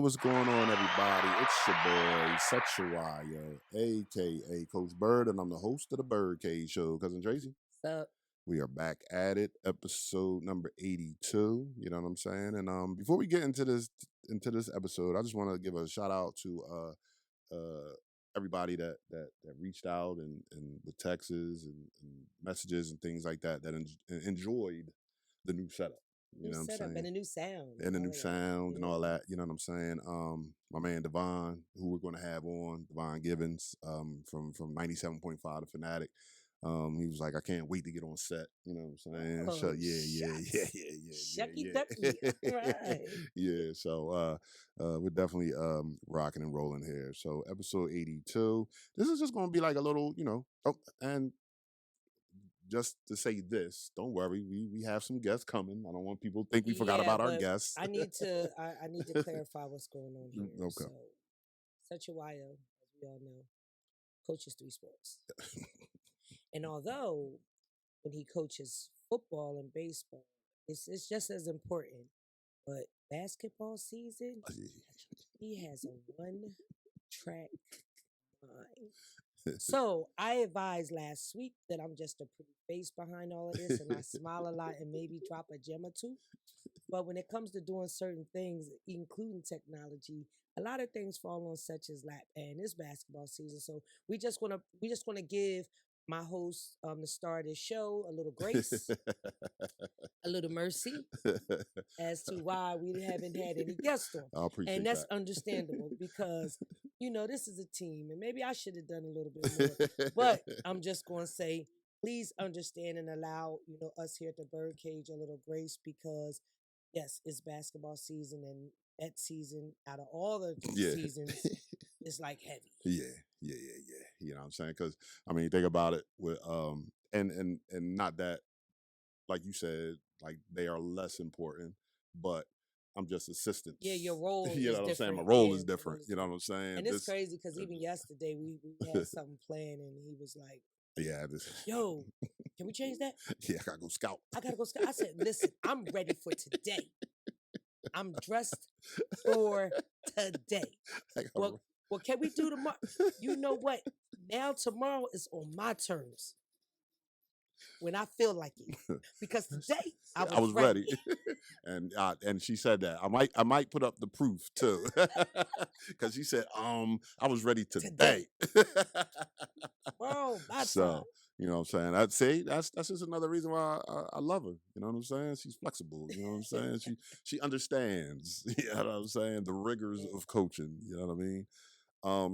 what's going on, everybody? It's your boy, Sexuaya, aka Coach Bird, and I'm the host of the BYRDCAGE show. Cousin Tracy, What's up? we are back at it, episode number 82. You know what I'm saying? And before we get into this episode, I just want to give a shout out to everybody that reached out and with texts and messages and things like that enjoyed the new setup. You know what I'm saying? And a new sound. And a new sound and all that. You know what I'm saying? My man Devon, who we're going to have on, Devon Gibbons, from 97.5 The Fanatic. He was like, I can't wait to get on set. You know what I'm saying? Oh, So Shucky ducky. Right. Yeah. So we're definitely rocking and rolling here. So episode 82. This is just going to be like a little, and just to say this, don't worry, we have some guests coming. I don't want people to think we forgot about our guests. I need to clarify what's going on here. Okay. So, Sexuaya, as we all know, coaches 3 sports. And although when he coaches football and baseball, it's just as important. But basketball season, he has a 1-track mind. So I advised last week that I'm just a pretty face behind all of this, and I smile a lot and maybe drop a gem or two. But when it comes to doing certain things, including technology, a lot of things fall on such as lap, and it's basketball season. So we just wanna give my host, the star of this show, a little grace, a little mercy, as to why we haven't had any guests on. I appreciate and that's that. understandable because, this is a team, and maybe I should have done a little bit more. But I'm just going to say, please understand and allow, us here at the BYRDCAGE a little grace because, yes, it's basketball season, and that season, out of all the seasons, it's like heavy. Yeah. You know what I'm saying? Because think about it with and not that, like you said, like they are less important, but I'm just assistant. Yeah, your role is what I'm different. saying? My role is different. You know what I'm saying? And it's crazy because even yesterday we had something planned, and he was like, "Yeah, yo, can we change that? Yeah, I gotta go scout. I said, listen, I'm ready for today. I'm dressed for today. Well, can we do tomorrow? You know what? Now tomorrow is on my terms. When I feel like it, because today I was ready. and she said that I might put up the proof too, because she said I was ready today. Bro, so you know what I'm saying? That's just another reason why I love her. You know what I'm saying? She's flexible. You know what I'm saying? She understands. You know what I'm saying? The rigors of coaching. You know what I mean?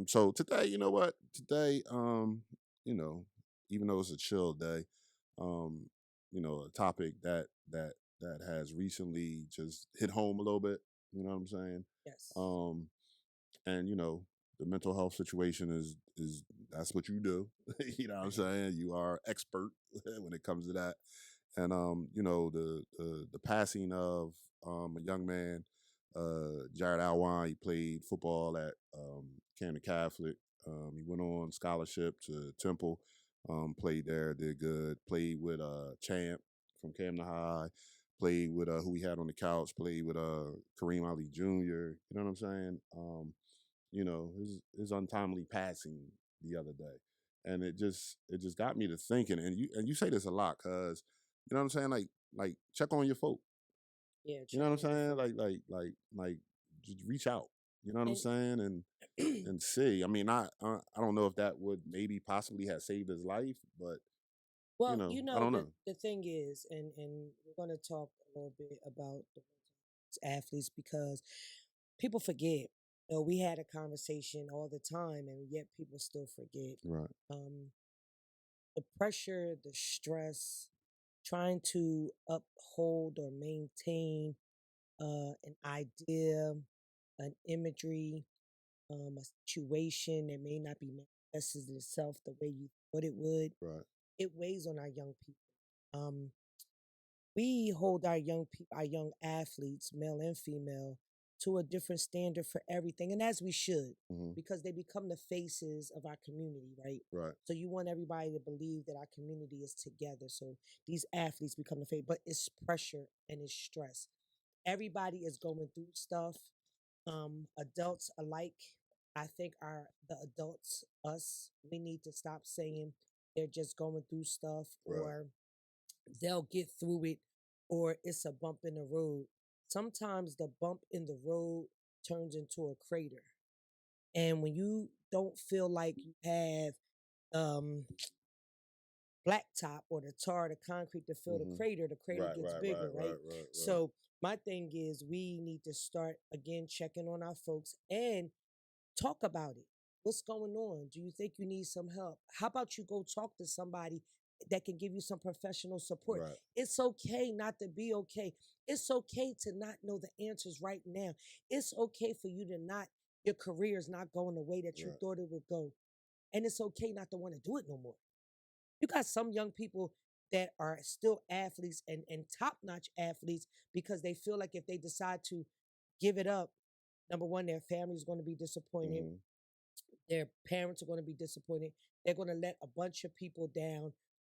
So today, you know what? Today, even though it's a chill day, a topic that has recently just hit home a little bit. You know what I'm saying? Yes. And the mental health situation is that's what you do. You know what I'm saying? You are expert when it comes to that. And the passing of a young man, Jared Alwine. He played football at Camden Catholic. He went on scholarship to Temple. Played there, did good. Played with Champ from Camden High. Played with who we had on the couch. Played with Kareem Ali Jr. You know what I'm saying? His untimely passing the other day, and it just got me to thinking. And you say this a lot, cause you know what I'm saying? Like check on your folk. Yeah. You know what I'm saying? Like just reach out. You know what I'm saying? And see. I don't know if that would maybe possibly have saved his life, but well, I don't know. The thing is, and we're going to talk a little bit about the athletes because people forget. We had a conversation all the time, and yet people still forget. Right. The pressure, the stress, trying to uphold or maintain an idea, an imagery, a situation that may not be manifested itself the way you thought it would. Right. It weighs on our young people. We hold our young people, our young athletes, male and female, to a different standard for everything, and as we should, because they become the faces of our community, right? Right. So you want everybody to believe that our community is together. So these athletes become the face, but it's pressure and it's stress. Everybody is going through stuff. Adults alike, I think the adults, us, we need to stop saying they're just going through stuff Right. or they'll get through it or it's a bump in the road. Sometimes the bump in the road turns into a crater. And when you don't feel like you have um blacktop or the tar, the concrete to fill Mm-hmm. the crater Right, gets right, bigger, right, right? right, right, right. So my thing is we need to start again checking on our folks and talk about it. What's going on? Do you think you need some help? How about you go talk to somebody that can give you some professional support? Right, It's okay not to be okay. It's okay to not know the answers right now. It's okay for you to not, your career is not going the way that you right. thought it would go. And it's okay not to want to do it no more. You got some young people that are still athletes and top notch athletes because they feel like if they decide to give it up, number one, their family is going to be disappointed. Mm-hmm. Their parents are going to be disappointed. They're going to let a bunch of people down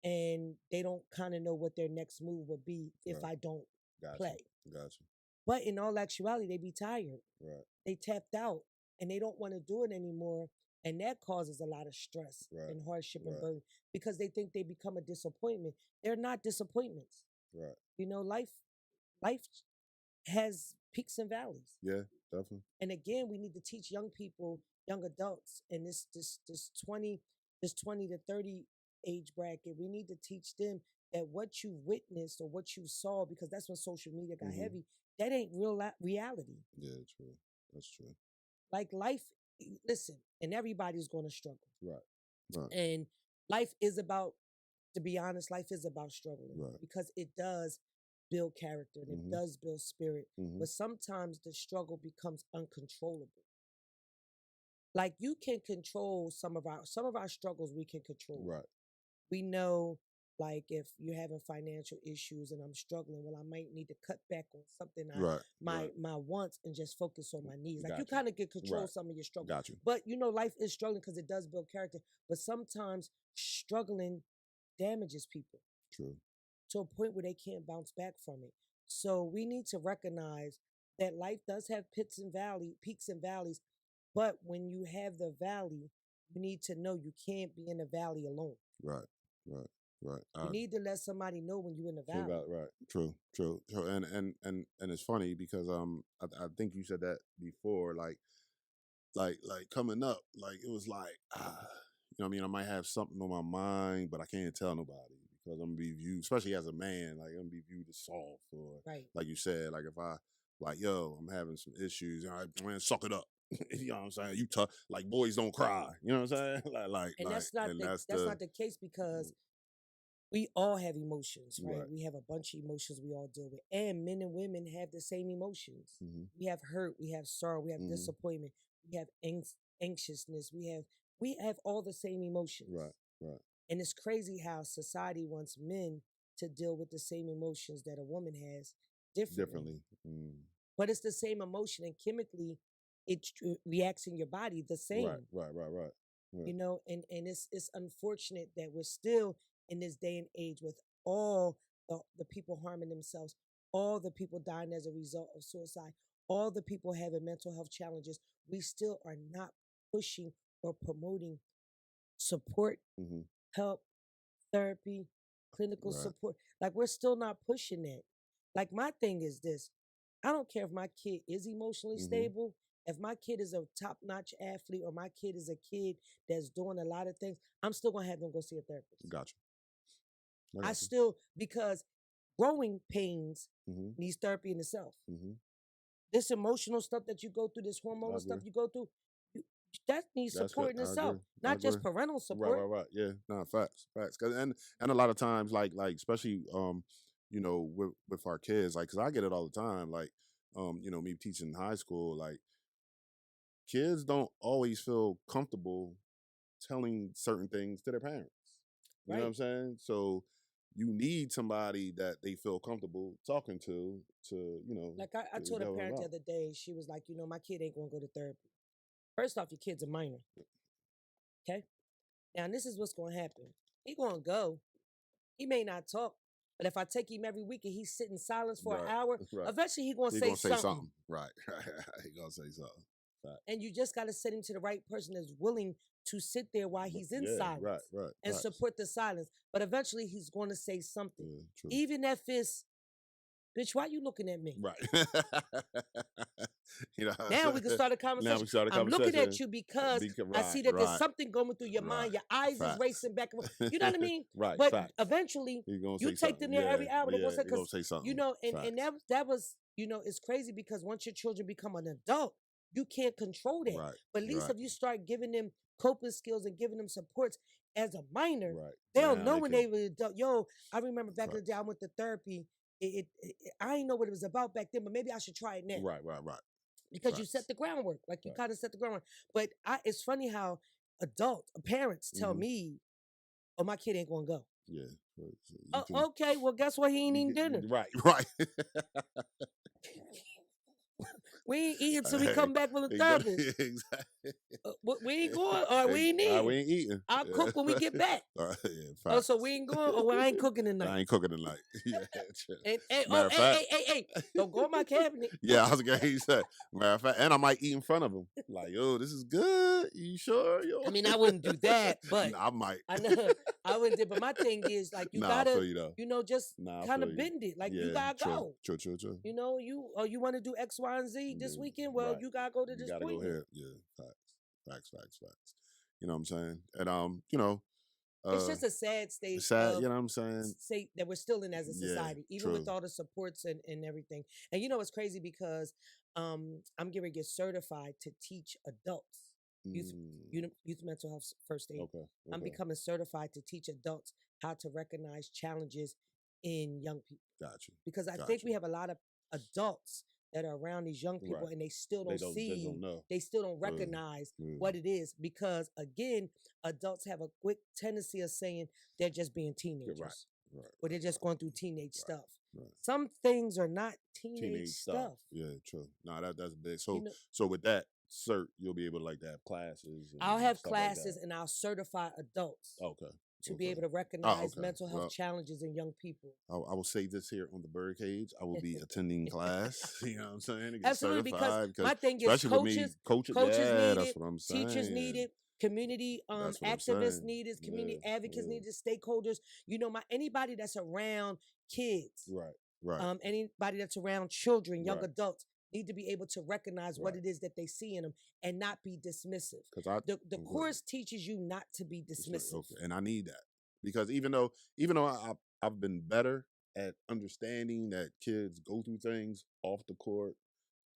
and they don't kind of know what their next move will be if Right. I don't Gotcha. play. Gotcha. But in all actuality, they be tired. Right. They tapped out and they don't want to do it anymore. And that causes a lot of stress Right. and hardship and Right. burden because they think they become a disappointment. They're not disappointments. Right. You know, life has peaks and valleys. Yeah, definitely. And again, we need to teach young people, young adults, and this 20 to 30 age bracket, we need to teach them that what you witnessed or what you saw, because that's when social media got Mm-hmm. heavy, that ain't reality. Yeah, true. That's true. Like life, listen, and everybody's going to struggle. Right. Right. And life is about, to be honest, life is about struggling Right. because it does build character and it Mm-hmm. does build spirit. Mm-hmm. But sometimes the struggle becomes uncontrollable. Like you can control some of our struggles we can control. Right. We know like if you're having financial issues and I'm struggling, well, I might need to cut back on something Right. my Right. my wants and just focus on my needs. Like you Gotcha. kind of can control Right. some of your struggles. Got you. But life is struggling because it does build character. But sometimes struggling damages people True. to a point where they can't bounce back from it. So we need to recognize that life does have peaks and valleys, but when you have the valley, you need to know you can't be in the valley alone. Right. Right. Right. You need to let somebody know when you're in the True. valley. Right. True. True. True. And it's funny because I think you said that before, like coming up, like it was like you know what I mean, I might have something on my mind, but I can't tell nobody because I'm gonna be viewed, especially as a man, like I'm gonna be viewed as soft or Right. like you said, like if I like yo, I'm having some issues, and I man, suck it up. You know what I'm saying? You tough, like boys don't cry. You know what I'm saying? And that's not and that's not the case because we all have emotions, right? Right. We have a bunch of emotions we all deal with. And men and women have the same emotions. Mm-hmm. We have hurt, we have sorrow, we have Mm-hmm. disappointment, we have anxiousness, we have all the same emotions. Right. Right. And it's crazy how society wants men to deal with the same emotions that a woman has differently. Mm. But it's the same emotion and chemically it reacts in your body the same. Right. Right. Right. Right. Right. And it's unfortunate that we're still in this day and age with all the people harming themselves, all the people dying as a result of suicide, all the people having mental health challenges. We still are not pushing or promoting support, Mm-hmm. help, therapy, clinical Right. support. Like we're still not pushing that. Like my thing is this. I don't care if my kid is emotionally Mm-hmm. stable. If my kid is a top-notch athlete or my kid is a kid that's doing a lot of things, I'm still gonna have them go see a therapist. Gotcha. I still, because growing pains Mm-hmm. needs therapy in itself. Mm-hmm. This emotional stuff that you go through, this hormonal stuff you go through, that needs That's support good. in I itself, agree. not just parental Right, support. right, right. Yeah, no, facts. 'Cause- and a lot of times, like especially you know, with our kids, like, cause I get it all the time. Like, you know, me teaching high school, like, kids don't always feel comfortable telling certain things to their parents. You know what Right. I'm saying? So you need somebody that they feel comfortable talking to, you know, Like I to told a help them parent the out. other day, she was like, my kid ain't gonna go to therapy. First off, your kid's a minor. Okay. Now this is what's gonna happen. He gonna go. He may not talk. But if I take him every week and he's sitting in silence for an Right. hour, Right. eventually he's going to He say gonna say something. something. Right. He gonna say something. Right. And you just got to send him to the right person that's willing to sit there while he's in silence Right. and Facts. support the silence. But eventually he's going to say something. Yeah, true. Even if it's, bitch, why you looking at me? Right. You know, Now we can start a conversation. now we start a I'm looking conversation. at you because I see Right, that there's right, something going through your mind. right. Your eyes is Facts. racing back and forth. You know what I mean? Right. But Facts. eventually, He gonna you say take them something. there every hour. They're Yeah, gonna say, he gonna 'cause, say something. you know, and Facts. that was, you know, it's crazy because once your children become an adult, you can't control that. Right. But at least Right. if you start giving them coping skills and giving them supports as a minor, Right. they'll Now know they when can- they were adult. Yo, I remember back in the Facts. day, I went to therapy. I didn't know what it was about back then, but maybe I should try it now. Right. Because you Facts. set the groundwork, like you Right. kind of set the groundwork. But it's funny how parents tell Mhm. me, "Oh, my kid ain't gonna go." Yeah. So you Oh, can- okay, well, guess what? He ain't you eating can- dinner. Right. Right. We ain't eating till we come back from the therapist. Exactly. We ain't going, or we ain't eating. We ain't eating. I'll cook when we get back. Yeah, Oh, so facts. we ain't going, or I ain't cooking I tonight. ain't cooking tonight. Yeah, true. And, Matter of fact, hey, don't go in my cabinet. yeah, I was gonna hear you say. Matter of fact, and I might eat in front of him. Like, yo, this is good. You sure? Yo? I mean, I wouldn't do that, but I might. I know I wouldn't do. But my thing is, like, you I gotta, feel you though. you know, just Nah, I kind feel of you. bend it. Like, Yeah, you gotta go. True. You know, you want to do X, Y, and Z this Yeah, weekend? Well, right. you gotta go to You this gotta go appointment. ahead. Yeah, facts. You know what I'm saying? And you know, It's just a sad state it's sad. of You know what I'm saying? state that we're still in as a Yeah, society, even with true. all the supports and everything. And you know, it's crazy because I'm getting ready to get certified to teach adults youth youth mental health first aid. Okay. I'm becoming certified to teach adults how to recognize challenges in young people. Gotcha. Because I think we have a lot of adults that are around these young people Right. and they still They don't don't see, know. they still don't recognize what it is. Because again, adults have a quick tendency of saying they're just being teenagers. Right. Or they're just going through teenage stuff. Right. Some things are not teenage stuff. Yeah, true. No, that's big. So You know, so with that cert, you'll be able to like to have classes. And I'll have stuff like classes that. and I'll certify adults Okay. to be able to recognize okay. mental health Well, challenges in young people. I will say this here on the BYRDCAGE. I will be attending class. You know what I'm saying? To get Absolutely, certified, because my thing is especially with me, coaches yeah, need that's it, what I'm saying. teachers need it, community That's what I'm activists saying. need it, community Yeah, advocates yeah. need it, stakeholders. You know, anybody that's around kids, Right. anybody that's around children, young Right. adults need to be able to recognize what Right. it is that they see in them and not be dismissive. Because The I'm good. course teaches you not to be That's right. dismissive. Okay. And I need that because even though I've been better at understanding that kids go through things off the court,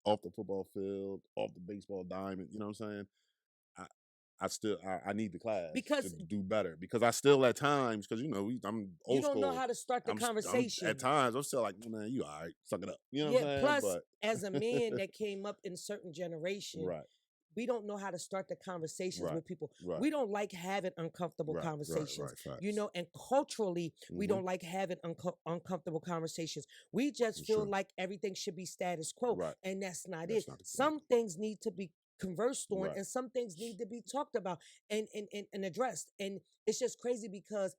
off the football field, off the baseball diamond. You know what I'm saying? I need the class Because to do better because I still at times because I'm old you don't school. know how to start the conversation. At times I'm still like, man, you all right, suck it up. You know Yeah, what I'm saying? plus as a man that came up in certain generation, right, we don't know how to start the conversations Right, with people. right. We don't like having uncomfortable conversations. Right, You know, and culturally, we Mhm. don't like having uncomfortable conversations. We just For feel sure. like everything should be status quo, Right. and that's not That's it. not the case. Some things need to be conversed on, Right. and some things need to be talked about and addressed. And it's just crazy because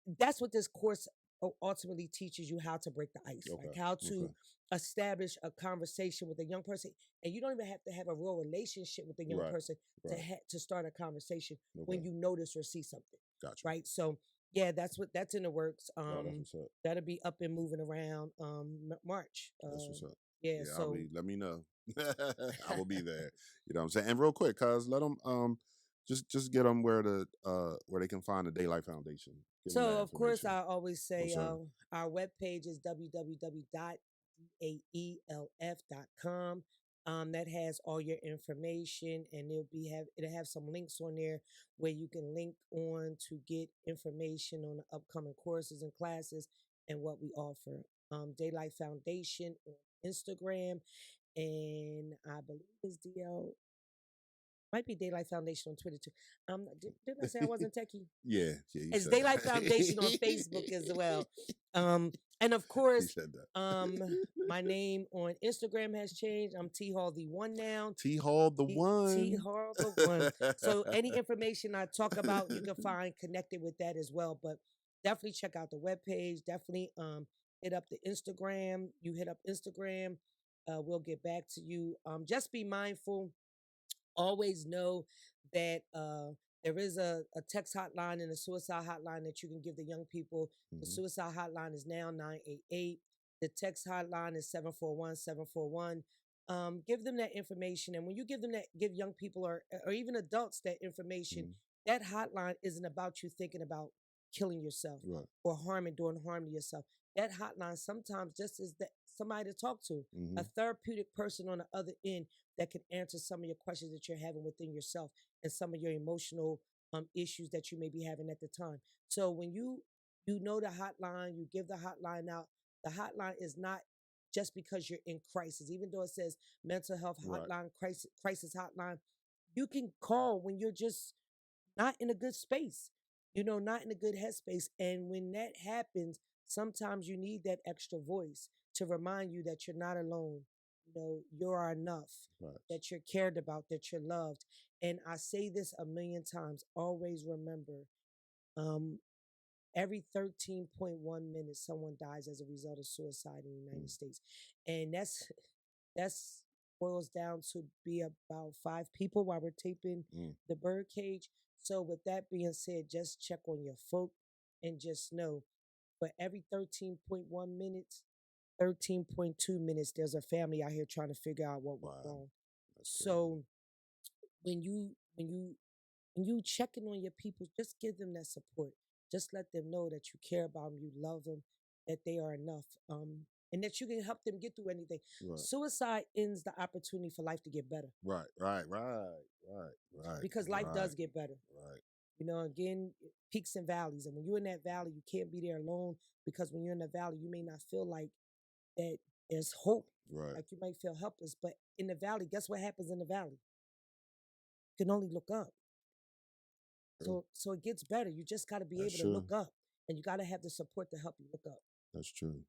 that's what this course ultimately teaches you, how to break the ice, like Okay, how to okay. establish a conversation with a young person. And you don't even have to have a real relationship with a young Right, person right. to start a conversation when Okay. you notice or see something, Gotcha. right? So yeah, that's in the works. Oh, that's what's up. That'll be up and moving around March. That's what's up. Yeah, so let me know. I will be there. You know what I'm saying? And real quick, cuz let them just get them where they can find the Daylight Foundation. Give 'em So, that of course, information. I always say sir. our webpage is www.daelf.com. That has all your information, and it'll have some links on there where you can link on to get information on the upcoming courses and classes and what we offer. Daylight Foundation on Instagram, and I believe it's DL. Might be Daylight Foundation on Twitter too. Didn't I say I wasn't techie? Yeah, you It's said Daylight that. Foundation on Facebook as well. And of You course, said that. my name on Instagram has changed. I'm T Hall the One now. T Hall the One. T Hall the One. So any information I talk about, you can find connected with that as well. But definitely check out the webpage. Definitely hit up the Instagram. You hit up Instagram. We'll get back to you. Just be mindful. Always know that there is a text hotline and a suicide hotline that you can give the young people. The Mm-hmm. suicide hotline is now 988. The text hotline is 741-741. Give them that information. And when you give them that, give young people or even adults that information, Mm-hmm. that hotline isn't about you thinking about killing yourself Right. or doing harm to yourself. That hotline sometimes just is that somebody to talk to, Mm-hmm. a therapeutic person on the other end that can answer some of your questions that you're having within yourself and some of your emotional issues that you may be having at the time. So when you know the hotline, you give the hotline out. The hotline is not just because you're in crisis, even though it says mental health Right. hotline, crisis hotline. You can call when you're just not in a good space, not in a good headspace. And when that happens, sometimes you need that extra voice to remind you that you're not alone. You are enough, Right. that you're cared about, that you're loved. And I say this a million times, always remember, um, every 13.1 minutes, someone dies as a result of suicide in the United States. And that's boils down to be about 5 people while we're taping Mm. the Birdcage. So with that being said, just check on your folk and just know for every 13.1 minutes, 13.2 minutes, there's a family out here trying to figure out what went Wow. wrong. That's crazy. So when you checking on your people, just give them that support. Just let them know that you care about them, you love them, that they are enough, and that you can help them get through anything. Right. Suicide ends the opportunity for life to get better Right. because life does get better. Right. Again, peaks and valleys. And when you're in that valley, you can't be there alone because when you're in the valley, you may not feel like that there's hope. Right. Like you might feel helpless. But in the valley, guess what happens in the valley? You can only look up. True. So it gets better. You just got to be That's able to look true. up, and you got to have the support to help you look up. That's true.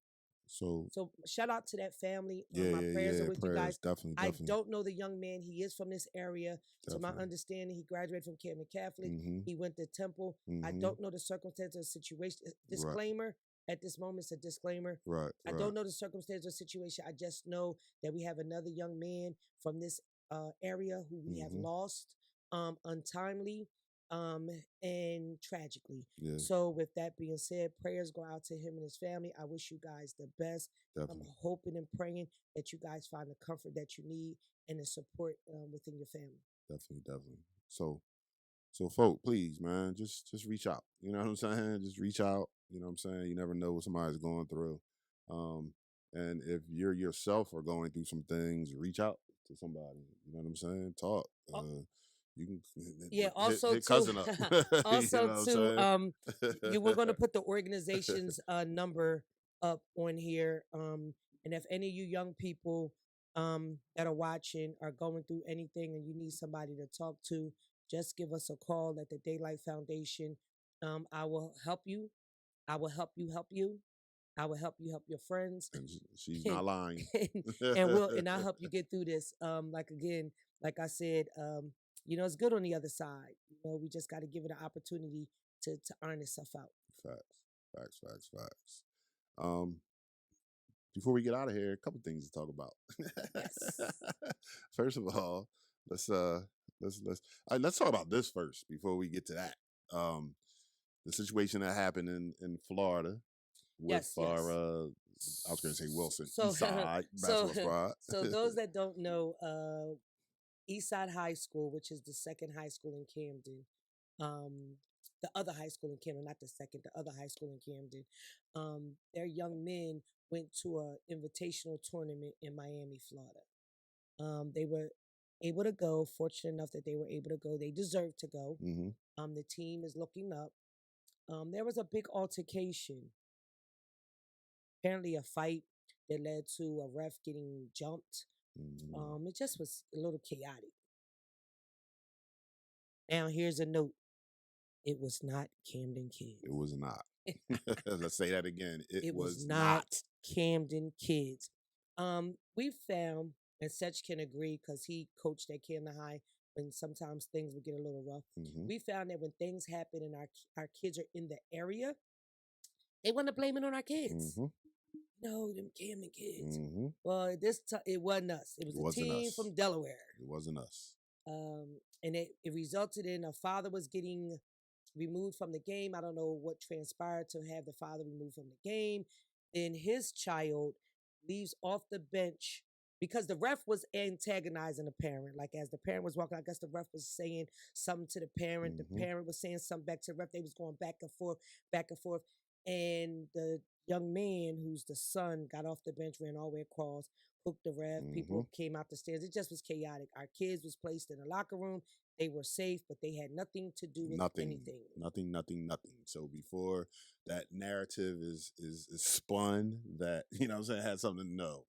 So So shout out to that family. yeah, My prayers are with you prayers, guys. definitely, I definitely, don't know the young man. He is from this area. To my definitely. understanding, he graduated from Camden Catholic. Mm-hmm. He went to Temple. I Mm-hmm. don't know the circumstances of the situation. Right. Disclaimer. At this moment, it's a disclaimer. Right. I Right. don't know the circumstances of the situation. I just know that we have another young man from this area who we have Mm-hmm. lost untimely and tragically. Yeah. So with that being said, prayers go out to him and his family. I wish you guys the best. Definitely. I'm hoping and praying that you guys find the comfort that you need and the support within your family. Definitely. Definitely. So folk, please, man, just reach out. You know what I'm saying? Just reach out. You know what I'm saying? You never know what somebody's going through. And if you're yourself are going through some things, reach out to somebody. You know what I'm saying? Talk. You can Yeah. Also, hit too. cousin up. You know Also, what I'm too. saying? You we're going to put the organization's number up on here. And if any of you young people that are watching are going through anything and you need somebody to talk to, just give us a call at the Daylight Foundation. I will help you. I will help you help you. I will help you help your friends. And she's and, not lying. and I'll help you get through this. Like I said, it's good on the other side. We just got to give it an opportunity to iron itself out. Facts. Um, Before we get out of here, a couple things to talk about. Yes. First of all, let's talk about this first before we get to that. The situation that happened in Florida with Yes. our I was going to say Wilson So, Eastside basketball squad. so those that don't know, Eastside High School, which is the second high school in Camden, the other high school in Camden, not the second, the other high school in Camden, their young men went to a invitational tournament in Miami, Florida. They were able to go, fortunate enough that they were able to go. They deserved to go. Mm-hmm. The team is looking up. There was a big altercation. Apparently a fight that led to a ref getting jumped. Mm-hmm. It just was a little chaotic. Now here's a note. It was not Camden Kids. It was not. Let's say that again. It was not Camden Kids. We found, and Setch can agree because he coached at Camden High when sometimes things would get a little rough. Mm-hmm. We found that when things happen and our kids are in the area, They want to blame it on our kids. Mm-hmm. No, them Camden kids. Mm-hmm. Well, it wasn't us. It was It a wasn't team us. from Delaware. It wasn't us. And it resulted in a father was getting removed from the game. I don't know what transpired to have the father removed from the game. Then his child leaves off the bench because the ref was antagonizing the parent. Like as the parent was walking, I guess the ref was saying something to the parent. Mm-hmm. The parent was saying something back to the ref. They was going back and forth, back and forth. And the young man, who's the son, got off the bench, ran all the way across, hooked the ref. Mm-hmm. People came out the stairs. It just was chaotic. Our kids was placed in a locker room. They were safe, but they had nothing to do with anything. Nothing. So before that narrative is spun, that what I'm saying, had something. No,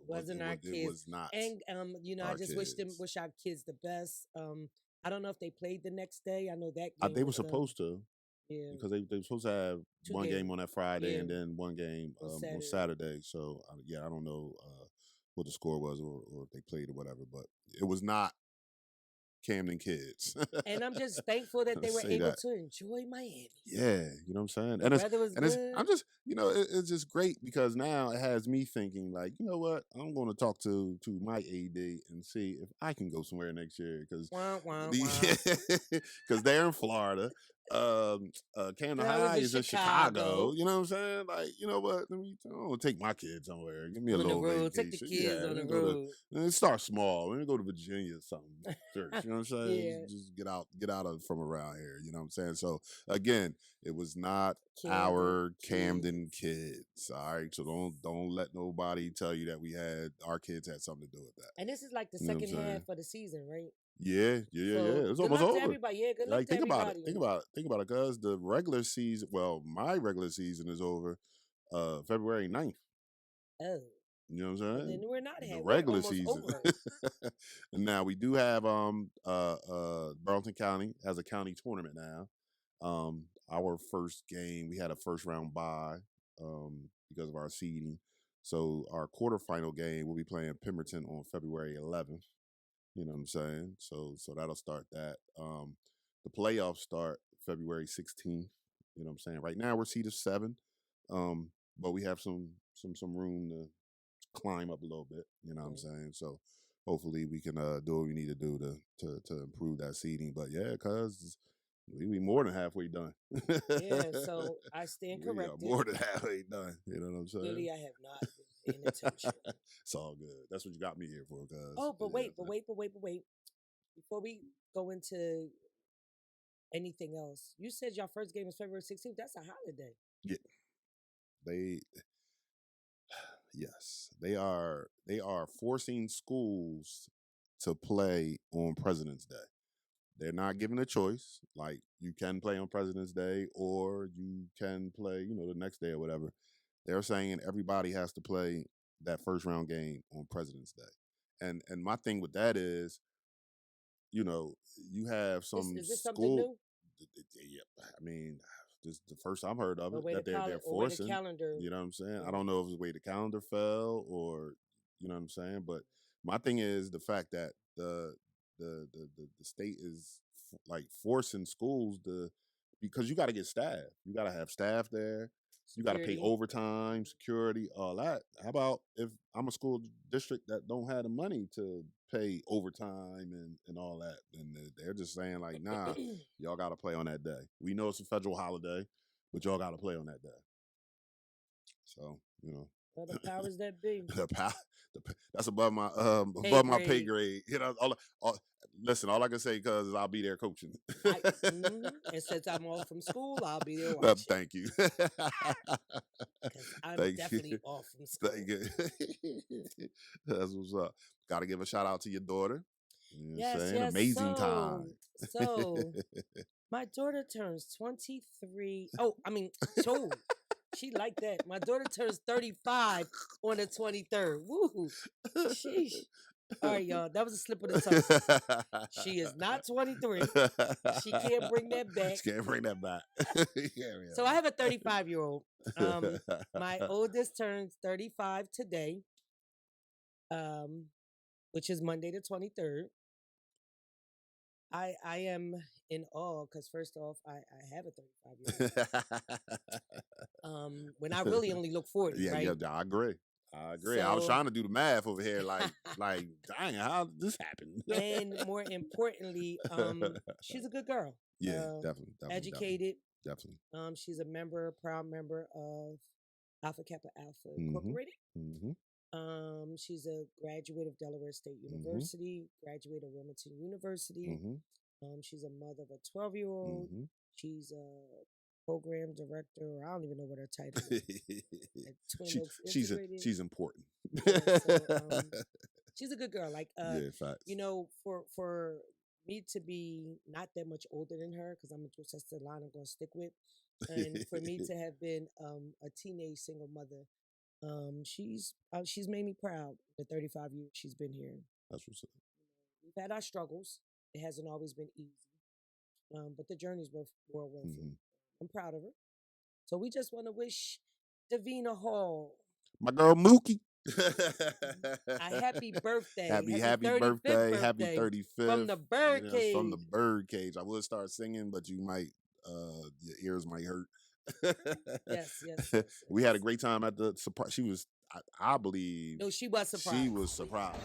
Wasn't our kids. It was not. And I just wish our kids the best. I don't know if they played the next day. I know that game they were supposed to. Yeah. Because they were supposed to have one game on that Friday and then one game on Saturday. So I don't know what the score was or if they played or whatever, but it was not Camden kids. And I'm just thankful that they were able to enjoy Miami. Yeah, you know what I'm saying? And I'm just, it's just great because now it has me thinking like, you know what? I'm going to talk to my AD and see if I can go somewhere next year because they're in Florida. Camden High is in Chicago. You know what I'm saying? Like, you know what? I'm gonna take my kids somewhere. Give me a little vacation. Take the kids on the road. Start small. Let me go to Virginia or something. Church, you know what I'm saying? Yeah. Just get out from around here. You know what I'm saying? So again, it was not our Camden kids. All right. So don't let nobody tell you that our kids had something to do with that. And this is like the second half of the season, right? Yeah. It's almost over. Everybody. Yeah, good luck to everybody. Think about it, cuz the regular season, my regular season is over February 9th. Oh. You know what I'm saying? Then we're not the regular season. And now we do have Burlington County has a county tournament now. Our first game, we had a first round bye because of our seeding. So our quarterfinal game, we'll be playing Pemberton on February 11th. You know what I'm saying? So that'll start that. The playoffs start February 16th. You know what I'm saying? Right now we're seeded 7, but we have some room to climb up a little bit. You know what I'm saying? So hopefully we can do what we need to do to improve that seeding. But yeah, cuz we more than halfway done. Yeah, so I stand corrected. More than halfway done. You know what I'm saying? Clearly I have not been paying attention. It's all good. That's what you got me here for, cuz. Oh, but wait. Before we go into anything else, you said your first game is February 16th. That's a holiday. Yeah. They are forcing schools to play on President's Day. They're not given a choice. Like you can play on President's Day or you can play, the next day or whatever. They're saying everybody has to play that first round game on President's Day. And my thing with that is, you have some is this school. Something new? Yeah, I mean, this is the first I've heard of it that they're The forcing. calendar. You know what I'm saying? I don't know if it's the way the calendar fell or you know what I'm saying. But my thing is the fact that the state is like forcing schools because you got to get staff. You got to have staff there. You got to pay overtime, security, all that. How about if I'm a school district that don't have the money to pay overtime and all that? And they're just saying like, nah, y'all got to play on that day. We know it's a federal holiday, but y'all got to play on that day. So, Well, the powers that be. That's above my my pay grade. Listen, all I can say, cuz, is I'll be there coaching. And since I'm off from school, I'll be there watching. Thank you. I'm definitely off from school. Thank you. That's what's up. Got to give a shout out to your daughter. You know what I'm saying? Amazing time. So, my daughter turns 23. She like that. My daughter turns 35 on the 23rd. Woo! Sheesh. All right, y'all. That was a slip of the tongue. She is not 23. She can't bring that back. She can't bring that back. So I have a 35-year-old. My oldest turns 35 today, which is Monday the 23rd. I am in awe because first off, I have a 35-year-old. When I really only look 40, Yeah, right? I agree. I agree. I was So, trying to do the math over here, like, dang, how did this happen? and more importantly, she's a good girl. Yeah, definitely, Educated. definitely. She's a member, proud member of Alpha Kappa Alpha Mm-hmm. Incorporated. Mm-hmm. She's a graduate of Delaware State Mm-hmm. University, graduate of Wilmington University. Mm-hmm. She's a mother of a 12-year-old. Mm-hmm. She's a program director, or I don't even know what her title is. At Twin Oaks Integrated. she's important. Yeah, so she's a good girl. Like Yeah, facts. you know, for me to be not that much older than her, because that's the line I'm gonna stick with. And for me to have been a teenage single mother, she's made me proud. The 35 years she's been here. That's what's up. We've had our struggles. It hasn't always been easy, but the journey's well worth it. Mm-hmm. I'm proud of her. So we just want to wish Davina Hall My girl Mookie. a happy birthday. Happy birthday. Happy 35th. From the BYRDCAGE. From the BYRDCAGE. I would start singing, but you might your ears might hurt. Yes. We had a great time at the surprise. She was, I believe. No, she was surprised. She was surprised.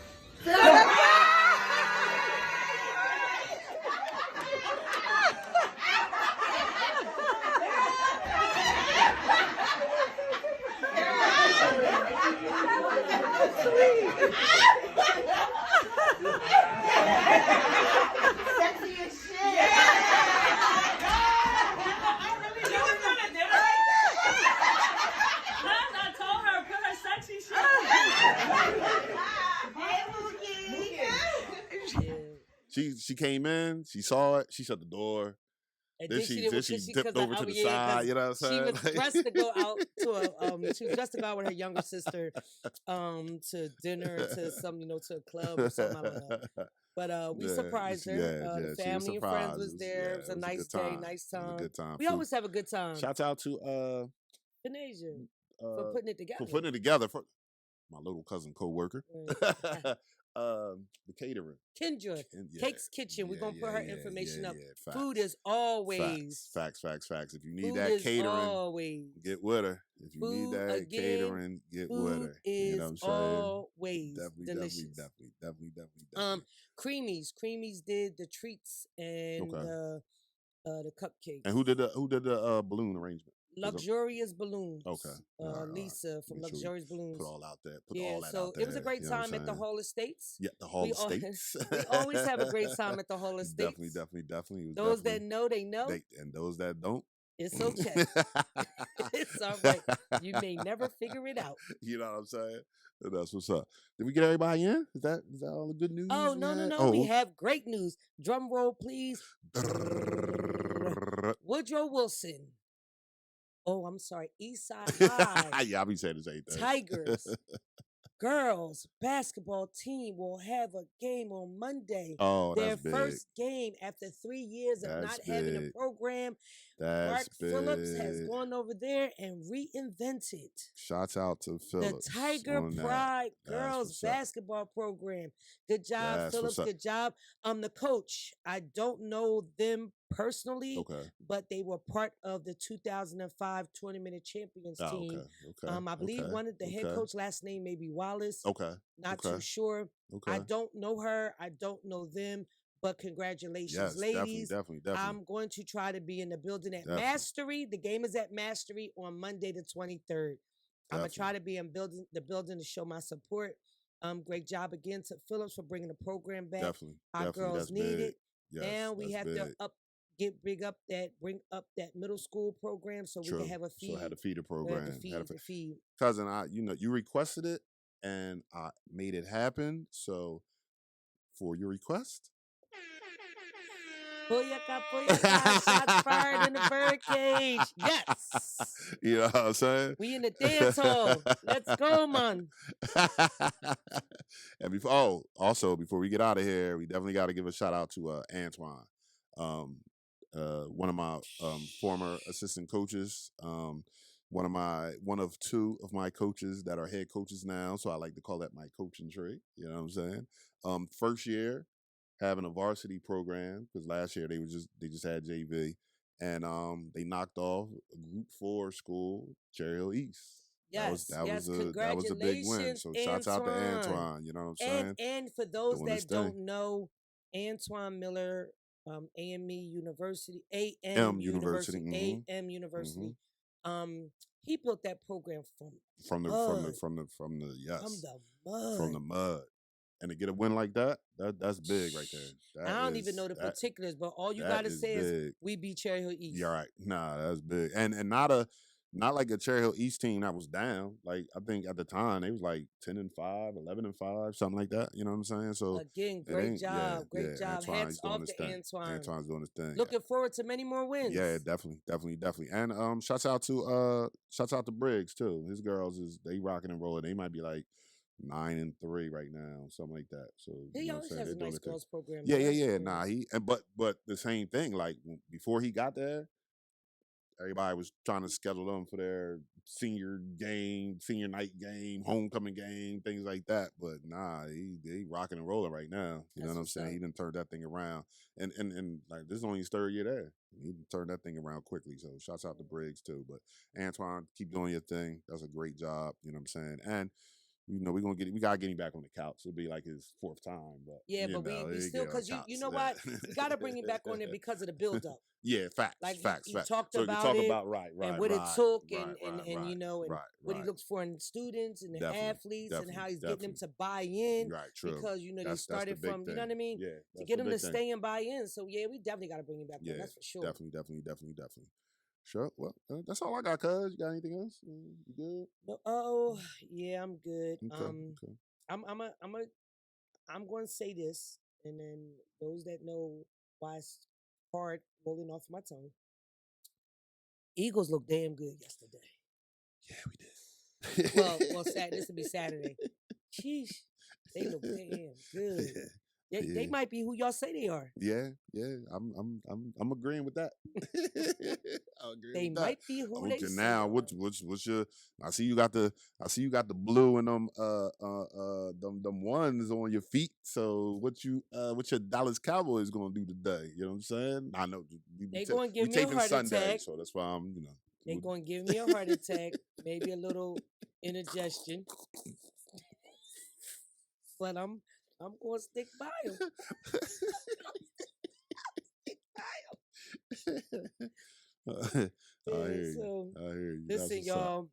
Sexy as shit. I told her put her sexy shit. Hey, Mookie. She came in, she saw it, she shut the door. And Then she dipped over to the side, you know what I'm saying? She was dressed to go out to she was dressed to go out with her younger sister to dinner, to some, to a club or something, I don't know. But we surprised her. Family and friends was there. It was a nice day, nice time. It was a good time. We always have a good time. Shout out to Panasia for putting it together. For putting it together for my little cousin co-worker. The catering. Kendra, Cake's Kitchen. We're gonna put her information up. Food is always facts. If you need that catering, get with her. If you need that catering, get with her. You know what I'm saying? Always delicious. Definitely. Creamies did the treats and the cupcakes. And who did the balloon arrangement? Luxurious Balloons. Okay. Lisa from Luxurious Balloons. Put all out there. Put all that out there. So it was a great time at the Hall Estates. Yeah, the Hall Estates. We always have a great time at the Hall Estates. Definitely. Those that know, they know. And those that don't, it's okay. It's all right. You may never figure it out. You know what I'm saying? That's what's up. Did we get everybody in? Is that all the good news? Oh, no. Oh. We have great news. Drum roll, please. Woodrow Wilson. Oh, I'm sorry. Eastside High. Yeah, I'll be saying the same thing. Tigers girls basketball team will have a game on Monday. Oh, their that's big. First game after 3 years of not having a program. Mark Phillips has gone over there and reinvented. Shouts out to Phillips. The Tiger Pride girls basketball program. Good job, Phillips. Good job. The coach, I don't know them personally, but they were part of the 2005 Tournament Champions team. I believe one of the head coach last name may be Wallace. Not too sure. I don't know her. I don't know them. But congratulations, ladies. Definitely. I'm going to try to be in the building at Mastery. The game is at Mastery on Monday the 23rd. I'm going to try to be in the building to show my support. Great job again to Phillips for bringing the program back. Our girls need it. Now we have to bring up that middle school program so we can have a feed. So I had a feeder program. The feed. Cousin, you requested it and I made it happen. So for your request, Booyaka, shots fired in the BYRDCAGE. Yes. You know what I'm saying? We in the dance hall. Let's go, man. And before we get out of here, we definitely got to give a shout out to Antoine, one of my former assistant coaches, one of two of my coaches that are head coaches now. So I like to call that my coaching tree. You know what I'm saying? First year, having a varsity program because last year they just had JV, and they knocked off a Group 4 school, Cherry Hill East. Yes, yes. That was a big win. Congratulations, So shouts out to Antoine. Antoine. You know what I'm saying? And for those Doing his that thing. don't know, Antoine Miller, AME University, M University. AM University. He built that program From the mud. from the yes From the mud. from the mud. And to get a win like that's big right there. I don't even know the particulars, but all you gotta say is we beat Cherry Hill East. You're right. Nah, that's big. And not like a Cherry Hill East team that was down. Like I think at the time they was like 10-5, 11-5, something like that. You know what I'm saying? So again, great job. Antoine, Hats off to Antoine. Antoine's doing his thing. Looking forward to many more wins. Yeah, definitely. And shouts out to Briggs too. His girls they rocking and rolling. They might be like 9-3 right now, something like that. So he always has a nice girls program. Yeah. Nah, but the same thing. Like before he got there, everybody was trying to schedule them for their senior night game, homecoming game, things like that. But nah, he rocking and rolling right now. You know what I'm saying? He done turned that thing around, and like this is only his third year there. He turned that thing around quickly. So shouts out to Briggs too. But Antoine, keep doing your thing. That's a great job. You know what I'm saying? And we gotta get him back on the couch. It'll be like his fourth time, but we still because you know what, we gotta bring him back on there because of the build up. Yeah, facts. Like facts. you talked so about you talk it, about right, and what it took, and you know, and what he looks for in students and the athletes, and how he's getting them to buy in. Right, true. Because they started from you know what I mean. Yeah, to get them to stay and buy in. So yeah, we definitely gotta bring him back on. That's for sure. Definitely. Sure. Well, that's all I got. Cuz you got anything else? You good? No, oh yeah, I'm good. Okay. I'm going to say this, and then those that know why it's hard rolling off my tongue. Eagles look damn good yesterday. Yeah, we did. well, this will be Saturday. Sheesh, they look damn good. They might be who y'all say they are. Yeah. I'm agreeing with that. They might be who they say. Now, what's your? I see you got the blue and them ones on your feet. So what your Dallas Cowboys gonna do today? You know what I'm saying? I know they gonna give me a heart attack. So that's why I'm they gonna give me a heart attack, maybe a little indigestion, but I'm gonna stick by him. I hear you. Listen, y'all.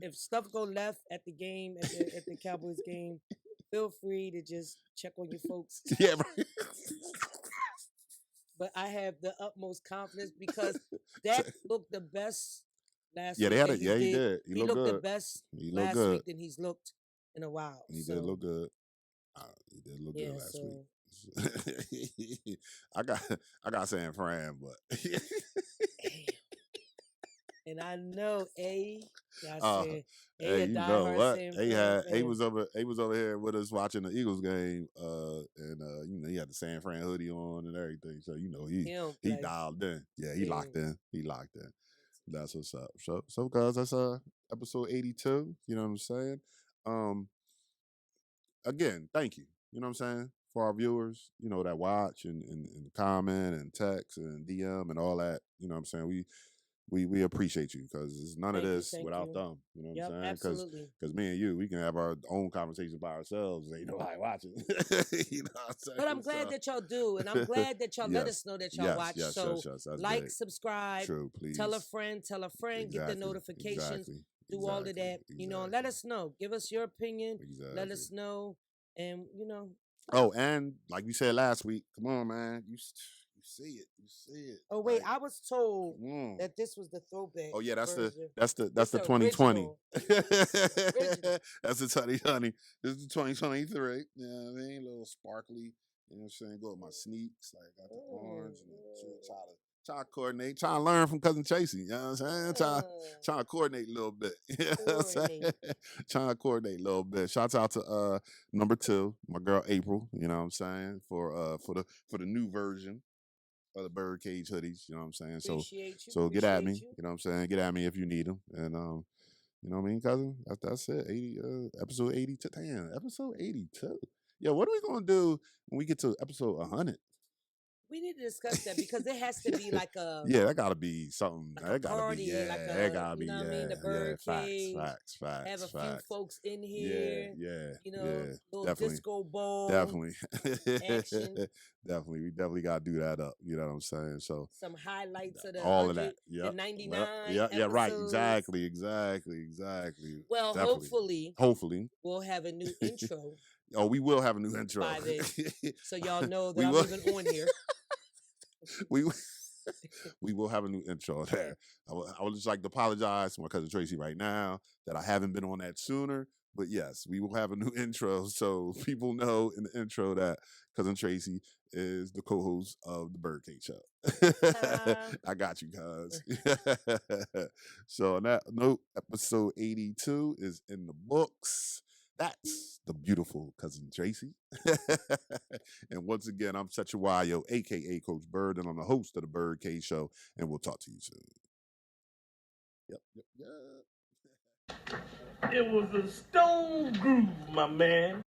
If stuff go left at the game, at the Cowboys game, feel free to just check on your folks. Yeah, right. But I have the utmost confidence because Dak looked the best last week. Yeah, they had it. Yeah, he did. He looked the best last week than he's looked in a while. He did look good. He did look good last week. I got San Fran, but and I know hey, you know what? He was over here with us watching the Eagles game, and he had the San Fran hoodie on and everything. So he dialed in. Yeah, he locked in. That's what's up. So guys, that's episode 82. You know what I'm saying? Again, thank you. You know what I'm saying? For our viewers, that watch and comment and text and DM and all that. You know what I'm saying? We appreciate you because there's none of this without them. You know what I'm saying? Absolutely. Because me and you, we can have our own conversations by ourselves. Ain't nobody watching. You know what I'm saying? But I'm glad that y'all do, and I'm glad that y'all let us know that y'all watch. So like, big. Subscribe, true, please. Tell a friend, exactly. Get the notifications, do all of that. And let us know. Give us your opinion. Let us know, and Oh, and like we said last week, come on, man, you see it. Oh wait, I was told that this was the throwback. Oh yeah, that's the 2020. That's the 2020. This is the 2023. You know what I mean? A little sparkly. You know what I'm saying? Go with my sneaks. Like got the orange and try to coordinate, trying to learn from cousin TRACEY. You know what I'm saying? Trying to coordinate a little bit. You know what I'm saying? Trying to coordinate a little bit. Shouts out to number 2, my girl April. You know what I'm saying? For the new version of the BYRDCAGE hoodies. You know what I'm saying? So get at me. You know what I'm saying? Get at me if you need them. And you know what I mean, cousin? That's it. 80 episode 82. Damn, episode 82. Yeah, what are we gonna do when we get to episode 100? We need to discuss that because there has to be like a Yeah, that gotta be something. like a That gotta be party, like that a gotta be what I mean, the yeah. bird Facts, cage. facts, Have facts, a few facts. folks in Yeah, here. yeah, You know, yeah. little Definitely, disco ball definitely, action. definitely. We definitely gotta do that up. You know what I'm saying? So Some highlights of the all of that. Yep. 199 Yeah. Right. episodes. Exactly. Well, Definitely. hopefully, we'll have a new intro Oh, we will have a new intro by then, so y'all know that We I'm will. even on here. We will have a new intro there. I would just like to apologize to my cousin Tracy right now that I haven't been on that sooner. But yes, we will have a new intro so people know in the intro that cousin Tracy is the co-host of the Birdcage Show. I got you, cuz. So on that note, episode 82 is in the books. That's the beautiful cousin Tracy. And once again, I'm Sechuayo, aka Coach Bird, and I'm the host of the Birdcage Show. And we'll talk to you soon. Yep. It was a stone groove, my man.